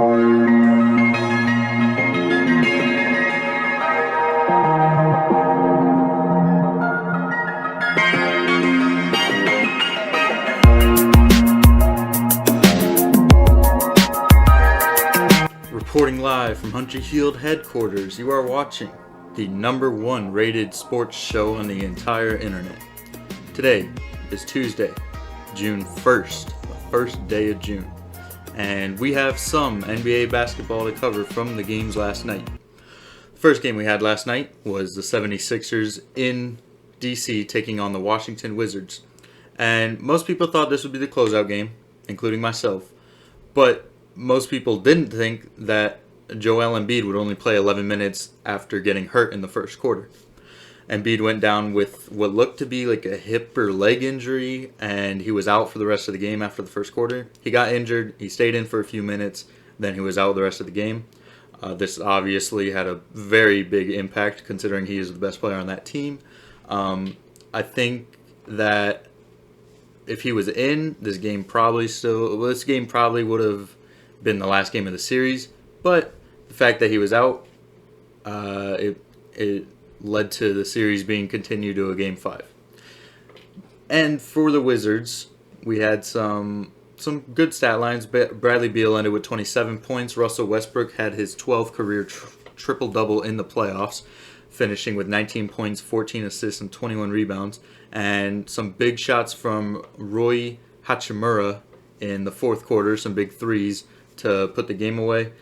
Reporting live from Hunter Shield headquarters, you are watching the #1 rated sports show on the entire internet. Today is Tuesday, June 1st, the first day of June, and we have some NBA basketball to cover from the games last night. The first game we had last night was the 76ers in DC taking on the Washington Wizards, and most people thought this would be the closeout game, including myself, but most people didn't think that Joel Embiid would only play 11 minutes after getting hurt in the first quarter. Embiid went down with what looked to be like a hip or leg injury, and he was out for the rest of the game after the first quarter. He got injured, he stayed in for a few minutes, then he was out the rest of the game. This obviously had a very big impact considering he is the best player on that team. I think that if he was in, this game probably would have been the last game of the series, but the fact that he was out, it led to the series being continued to a Game 5. And for the Wizards, we had some good stat lines. Bradley Beal ended with 27 points. Russell Westbrook had his 12th career triple-double in the playoffs, finishing with 19 points, 14 assists, and 21 rebounds. And some big shots from Rui Hachimura in the fourth quarter, some big threes to put the game away.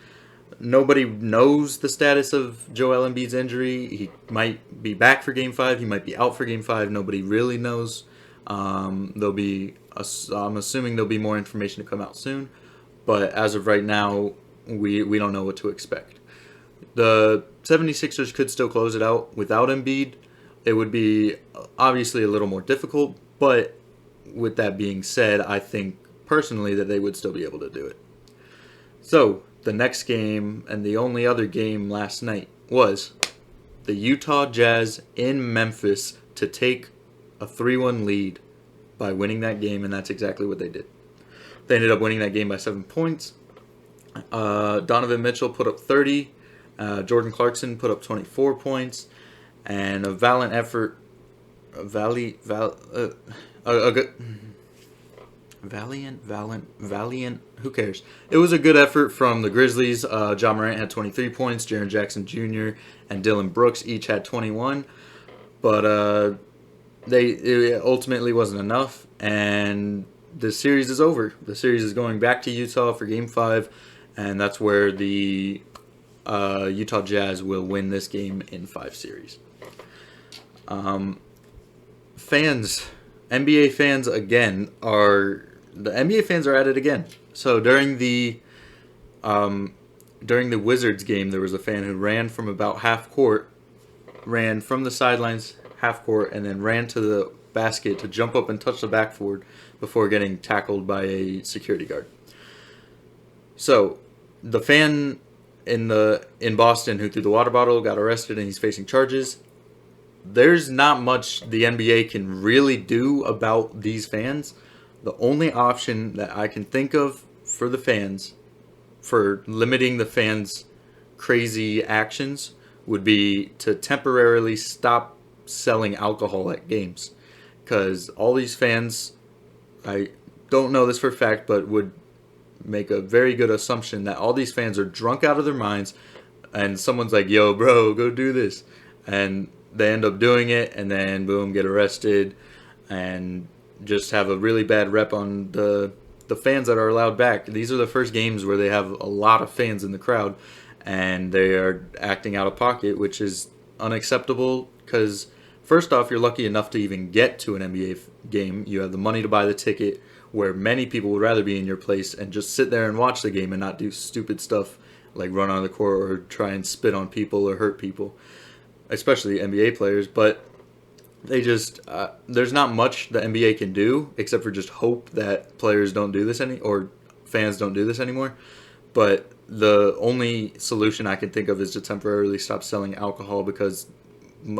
Nobody knows the status of Joel Embiid's injury. He might be back for Game 5. He might be out for Game 5. Nobody really knows. I'm assuming there'll be more information to come out soon. But as of right now, we don't know what to expect. The 76ers could still close it out without Embiid. It would be obviously a little more difficult. But with that being said, I think personally that they would still be able to do it. So, the next game, and the only other game last night, was the Utah Jazz in Memphis to take a 3-1 lead by winning that game, and that's exactly what they did. They ended up winning that game by 7 points. Donovan Mitchell put up 30. Jordan Clarkson put up 24 points. And a valiant effort. Valiant, who cares? It was a good effort from the Grizzlies. Ja Morant had 23 points, Jaren Jackson Jr. and Dylan Brooks each had 21, but it ultimately wasn't enough, and the series is over. The series is going back to Utah for Game 5, and that's where the Utah Jazz will win this game in 5 series. NBA fans again the NBA fans are at it again. So during the Wizards game, there was a fan who ran from about half court, ran from the sidelines half court, and then ran to the basket to jump up and touch the backboard before getting tackled by a security guard. So the fan in Boston who threw the water bottle got arrested and he's facing charges. There's not much the NBA can really do about these fans. The only option that I can think of for the fans, for limiting the fans' crazy actions, would be to temporarily stop selling alcohol at games. Because all these fans, I don't know this for a fact, but would make a very good assumption that all these fans are drunk out of their minds, and someone's like, yo, bro, go do this. And they end up doing it, and then boom, get arrested, and just have a really bad rep on the fans that are allowed back. These are the first games where they have a lot of fans in the crowd, and they are acting out of pocket, which is unacceptable because, first off, you're lucky enough to even get to an NBA game. You have the money to buy the ticket, where many people would rather be in your place and just sit there and watch the game and not do stupid stuff like run on the court or try and spit on people or hurt people, especially NBA players. But they just there's not much the NBA can do except for just hope that players don't do this or fans don't do this anymore. But the only solution I can think of is to temporarily stop selling alcohol, because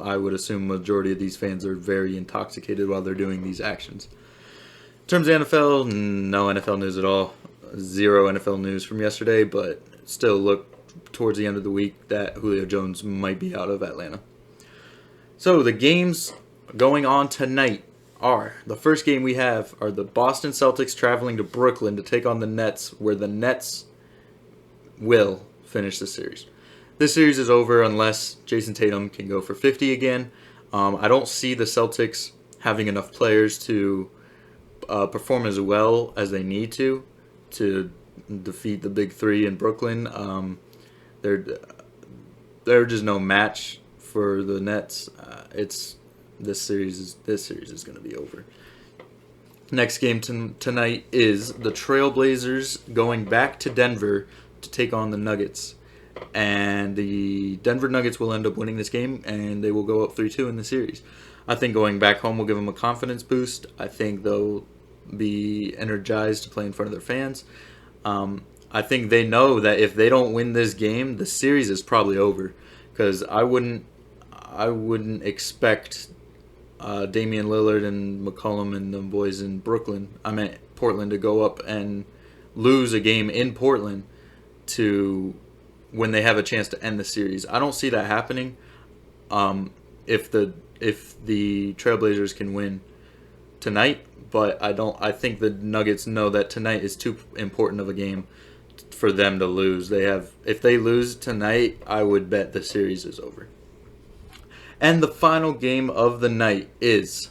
I would assume majority of these fans are very intoxicated while they're doing these actions. In terms of NFL, no NFL news at all. zero NFL news from yesterday, but still look towards the end of the week that Julio Jones might be out of Atlanta. So the games going on tonight are, the first game we have are the Boston Celtics traveling to Brooklyn to take on the Nets, where the Nets will finish the series. This series is over unless Jason Tatum can go for 50 again. I don't see the Celtics having enough players to perform as well as they need to defeat the Big Three in Brooklyn. They're just no match for the Nets. This series is going to be over. Next game tonight is the Trailblazers going back to Denver to take on the Nuggets. And the Denver Nuggets will end up winning this game, and they will go up 3-2 in the series. I think going back home will give them a confidence boost. I think they'll be energized to play in front of their fans. I think they know that if they don't win this game, the series is probably over. Because I wouldn't expect Damian Lillard and McCollum and the boys in Portland to go up and lose a game in Portland when they have a chance to end the series. I don't see that happening. If the Trailblazers can win tonight, but I think the Nuggets know that tonight is too important of a game for them to lose. If they lose tonight, I would bet the series is over. And the final game of the night is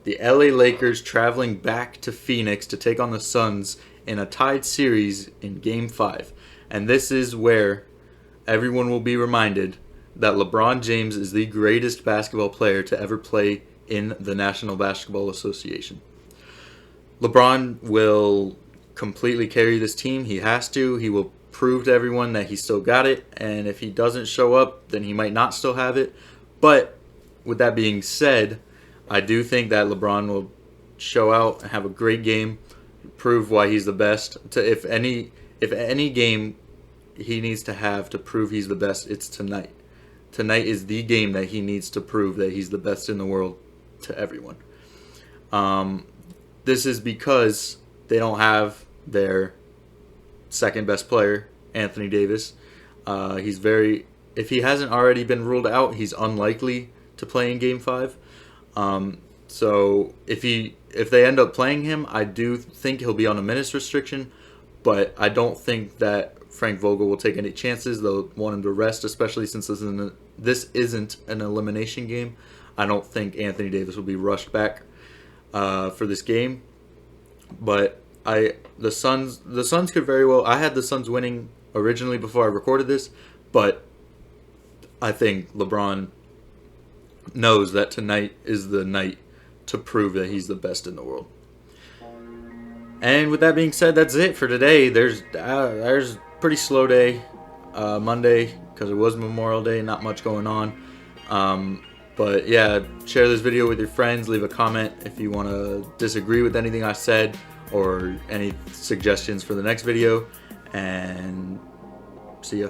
the LA Lakers traveling back to Phoenix to take on the Suns in a tied series in Game 5. And this is where everyone will be reminded that LeBron James is the greatest basketball player to ever play in the National Basketball Association. LeBron will completely carry this team. He has to. He will prove to everyone that he still got it. And if he doesn't show up, then he might not still have it. But with that being said, I do think that LeBron will show out and have a great game, prove why he's the best. If any game he needs to have to prove he's the best, it's tonight. Tonight is the game that he needs to prove that he's the best in the world to everyone. This is because they don't have their second best player, Anthony Davis. If he hasn't already been ruled out, he's unlikely to play in Game 5. So if they end up playing him, I do think he'll be on a minutes restriction, but I don't think that Frank Vogel will take any chances. They'll want him to rest, especially since this isn't an elimination game. I don't think Anthony Davis will be rushed back for this game. But the Suns could very well. I had the Suns winning originally before I recorded this, but I think LeBron knows that tonight is the night to prove that he's the best in the world. And with that being said, that's it for today. There's a pretty slow day Monday because it was Memorial Day, not much going on. But yeah, share this video with your friends. Leave a comment if you want to disagree with anything I said or any suggestions for the next video. And see ya.